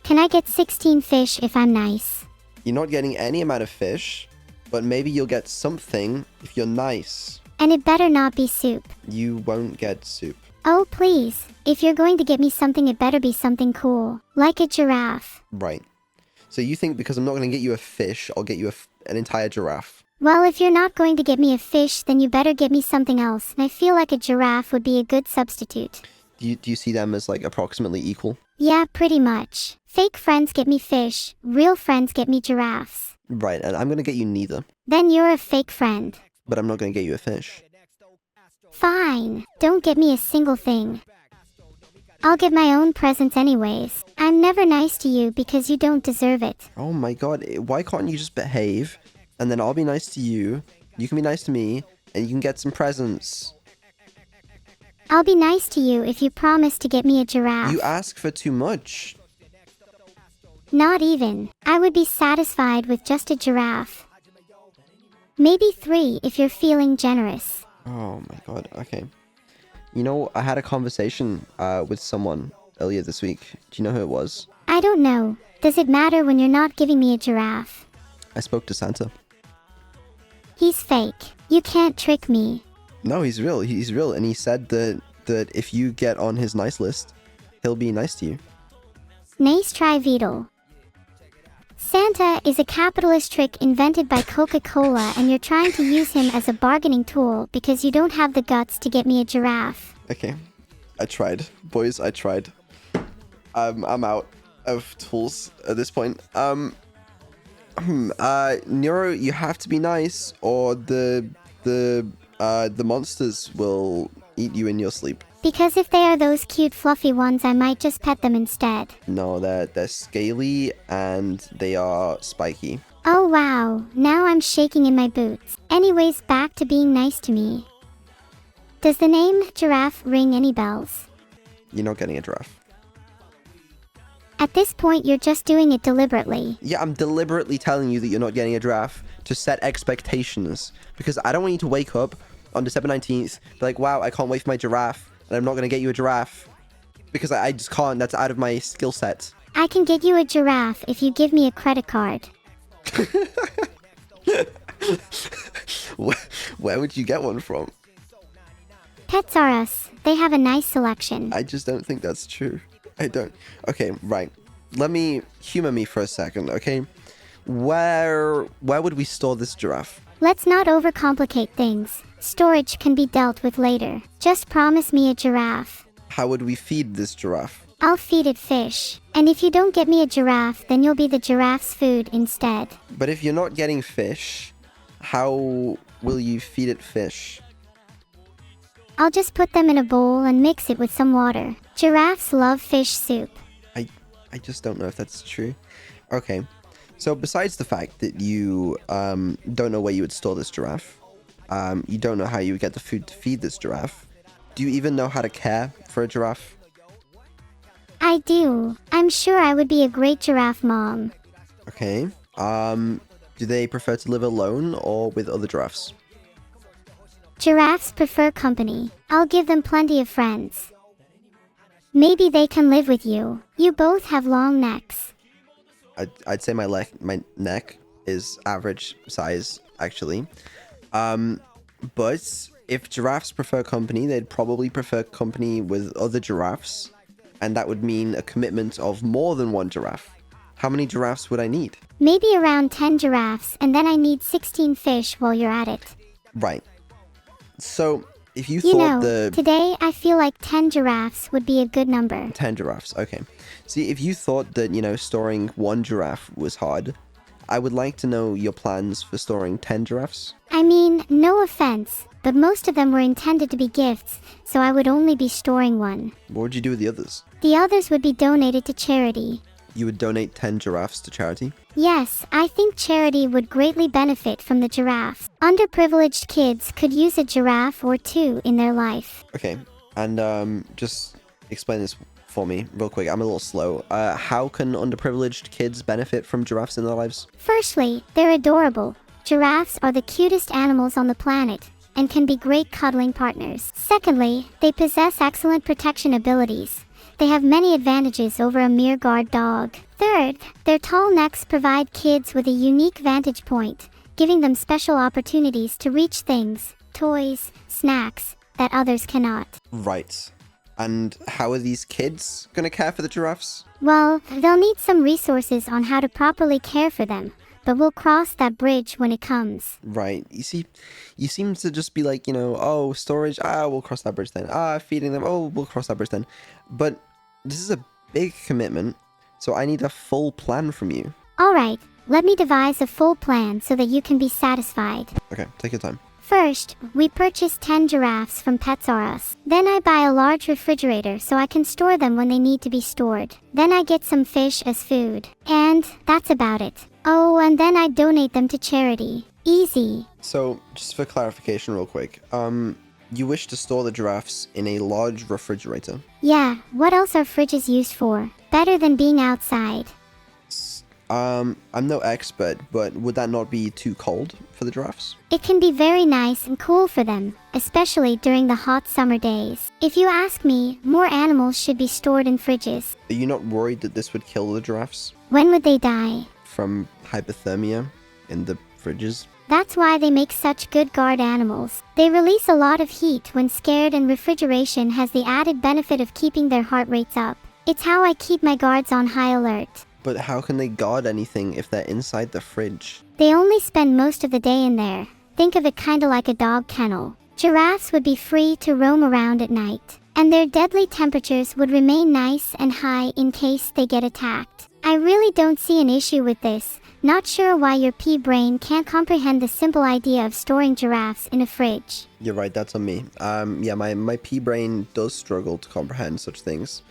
Can I get 16 fish if I'm nice? You're not getting any amount of fish, but maybe you'll get something if you're nice. And it better not be soup. You won't get soup. Oh, please. If you're going to get me something, it better be something cool. Like a giraffe. Right. So you think because I'm not going to get you a fish, I'll get you an entire giraffe? Well, if you're not going to get me a fish, then you better get me something else. And I feel like a giraffe would be a good substitute. Do you see them as like approximately equal? Yeah, pretty much. Fake friends get me fish. Real friends get me giraffes. Right, and I'm going to get you neither. Then you're a fake friend. But I'm not going to get you a fish. Fine. Don't get me a single thing. I'll get my own presents anyways. I'm never nice to you because you don't deserve it. Oh my god, why can't you just behave? And then I'll be nice to you, you can be nice to me, and you can get some presents. I'll be nice to you if you promise to get me a giraffe. You ask for too much. Not even. I would be satisfied with just a giraffe. Maybe 3 if you're feeling generous. Oh my god, okay. You know, I had a conversation with someone earlier this week. Do you know who it was? I don't know. Does it matter when you're not giving me a giraffe? I spoke to Santa. He's fake. You can't trick me. No, he's real. He's real. And he said that if you get on his nice list, he'll be nice to you. Nice try, Vito. Santa is a capitalist trick invented by Coca-Cola, and you're trying to use him as a bargaining tool because you don't have the guts to get me a giraffe. Okay. I tried. Boys, I tried. I'm out of tools at this point. Neuro, you have to be nice or the monsters will eat you in your sleep. Because if they are those cute fluffy ones, I might just pet them instead. No, they're scaly and they are spiky. Oh wow, now I'm shaking in my boots. Anyways, back to being nice to me. Does the name giraffe ring any bells? You're not getting a giraffe. At this point, you're just doing it deliberately. Yeah, I'm deliberately telling you that you're not getting a giraffe to set expectations. Because I don't want you to wake up on December 19th, be like, wow, I can't wait for my giraffe. And I'm not going to get you a giraffe because I just can't. That's out of my skill set. I can get you a giraffe if you give me a credit card. Where would you get one from? Pets R Us. They have a nice selection. I just don't think that's true. I don't. Okay, right. Let me humor me for a second, okay? Where would we store this giraffe? Let's not overcomplicate things. Storage can be dealt with later. Just promise me a giraffe. How would we feed this giraffe? I'll feed it fish. And if you don't get me a giraffe, then you'll be the giraffe's food instead. But if you're not getting fish, how will you feed it fish? I'll just put them in a bowl and mix it with some water. Giraffes love fish soup. I just don't know if that's true. Okay. So besides the fact that you don't know where you would store this giraffe, you don't know how you would get the food to feed this giraffe, do you even know how to care for a giraffe? I do. I'm sure I would be a great giraffe mom. Okay. Do they prefer to live alone or with other giraffes? Giraffes prefer company. I'll give them plenty of friends. Maybe they can live with you. You both have long necks. I'd say my neck is average size, actually. But if giraffes prefer company, they'd probably prefer company with other giraffes. And that would mean a commitment of more than one giraffe. How many giraffes would I need? Maybe around 10 giraffes, and then I need 16 fish while you're at it. Right. So, if you thought today I feel like 10 giraffes would be a good number. 10 giraffes, okay. See, if you thought that, storing one giraffe was hard, I would like to know your plans for storing 10 giraffes. I mean, no offense, but most of them were intended to be gifts, so I would only be storing one. What would you do with the others? The others would be donated to charity. You would donate 10 giraffes to charity? Yes, I think charity would greatly benefit from the giraffes. Underprivileged kids could use a giraffe or two in their life. Okay, and just explain this for me real quick. I'm a little slow. How can underprivileged kids benefit from giraffes in their lives? Firstly, they're adorable. Giraffes are the cutest animals on the planet and can be great cuddling partners. Secondly, they possess excellent protection abilities. they have many advantages over a mere guard dog. Third, their tall necks provide kids with a unique vantage point, giving them special opportunities to reach things, toys, snacks, that others cannot. Right. And how are these kids gonna care for the giraffes? Well, they'll need some resources on how to properly care for them, but we'll cross that bridge when it comes. Right. You see, you seem to just be like, oh, storage, we'll cross that bridge then. Feeding them, oh, we'll cross that bridge then. But this is a big commitment, so I need a full plan from you. Alright, let me devise a full plan so that you can be satisfied. Okay, take your time. First, we purchase 10 giraffes from Pets R Us. Then I buy a large refrigerator so I can store them when they need to be stored. Then I get some fish as food. And that's about it. Oh, and then I donate them to charity. Easy. So, just for clarification real quick, you wish to store the giraffes in a large refrigerator? Yeah, what else are fridges used for? Better than being outside. I'm no expert, but would that not be too cold for the giraffes? It can be very nice and cool for them, especially during the hot summer days. If you ask me, more animals should be stored in fridges. Are you not worried that this would kill the giraffes? When would they die? From hypothermia in the fridges? That's why they make such good guard animals. They release a lot of heat when scared, and refrigeration has the added benefit of keeping their heart rates up. It's how I keep my guards on high alert. But how can they guard anything if they're inside the fridge? They only spend most of the day in there. Think of it kinda like a dog kennel. Giraffes would be free to roam around at night, and their deadly temperatures would remain nice and high in case they get attacked. I really don't see an issue with this. Not sure why your pea brain can't comprehend the simple idea of storing giraffes in a fridge. You're right, that's on me. Yeah, my pea brain does struggle to comprehend such things.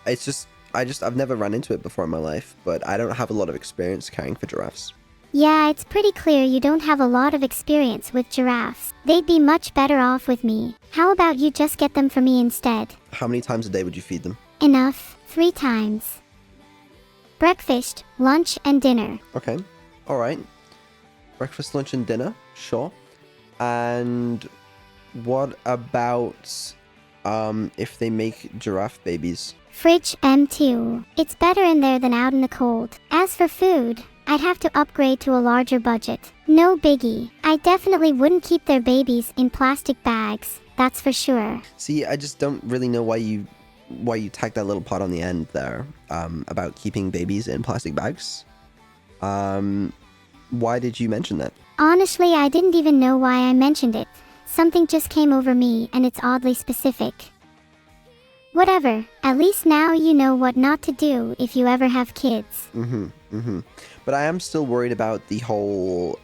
It's just, I've never run into it before in my life, but I don't have a lot of experience caring for giraffes. Yeah, it's pretty clear you don't have a lot of experience with giraffes. They'd be much better off with me. How about you just get them for me instead? How many times a day would you feed them? Enough. 3 times. Breakfast, lunch, and dinner. Okay, alright. Breakfast, lunch, and dinner, sure. And what about if they make giraffe babies? Fridge M2. It's better in there than out in the cold. As for food, I'd have to upgrade to a larger budget. No biggie. I definitely wouldn't keep their babies in plastic bags, that's for sure. See, I just don't really know why you tacked that little part on the end there, about keeping babies in plastic bags. Why did you mention that? Honestly, I didn't even know why I mentioned it. Something just came over me, and it's oddly specific. Whatever, at least now you know what not to do if you ever have kids. But I am still worried about the whole,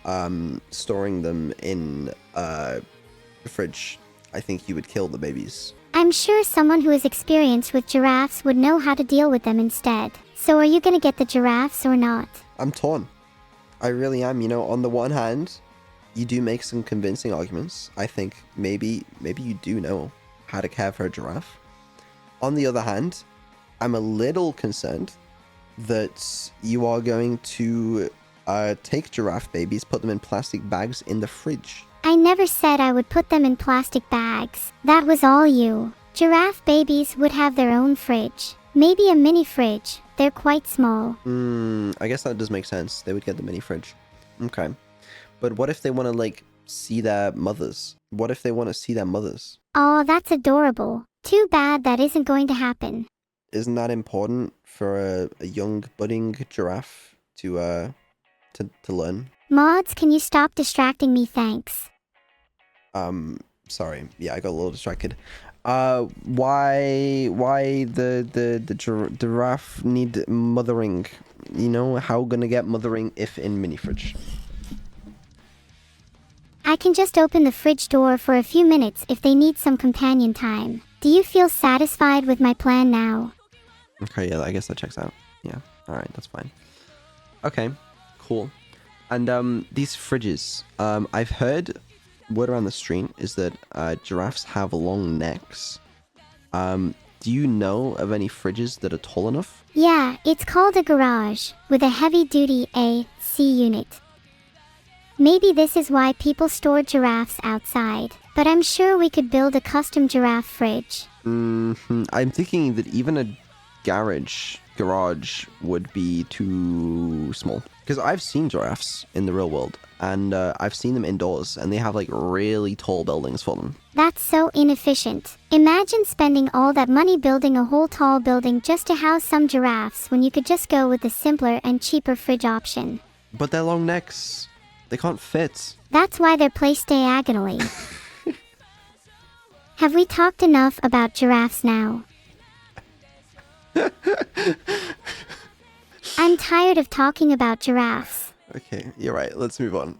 storing them in, the fridge. I think you would kill the babies. I'm sure someone who is experienced with giraffes would know how to deal with them instead. So are you gonna get the giraffes or not? I'm torn. I really am. On the one hand, you do make some convincing arguments. I think maybe you do know how to care for a giraffe. On the other hand, I'm a little concerned that you are going to take giraffe babies, put them in plastic bags in the fridge. I never said I would put them in plastic bags. That was all you. Giraffe babies would have their own fridge. Maybe a mini fridge. They're quite small. I guess that does make sense. They would get the mini fridge. Okay. But what if they want to, see their mothers? What if they want to see their mothers? Oh, that's adorable. Too bad that isn't going to happen. Isn't that important for a young budding giraffe to learn? Mods, can you stop distracting me, thanks? Sorry. Yeah, I got a little distracted. Why the giraffe need mothering? How gonna get mothering if in mini fridge? I can just open the fridge door for a few minutes if they need some companion time. Do you feel satisfied with my plan now? Okay, yeah, I guess that checks out. Yeah, alright, that's fine. Okay, cool. And these fridges, I've heard word around the street is that giraffes have long necks. Do you know of any fridges that are tall enough? Yeah, it's called a garage, with a heavy-duty AC unit. Maybe this is why people store giraffes outside, but I'm sure we could build a custom giraffe fridge. I'm thinking that even a garage would be too small. Because I've seen giraffes in the real world, and I've seen them indoors, and they have like really tall buildings for them. That's so inefficient. Imagine spending all that money building a whole tall building just to house some giraffes when you could just go with the simpler and cheaper fridge option. But their long necks, they can't fit. That's why they're placed diagonally. Have we talked enough about giraffes now? I'm tired of talking about giraffes. Okay, you're right. Let's move on.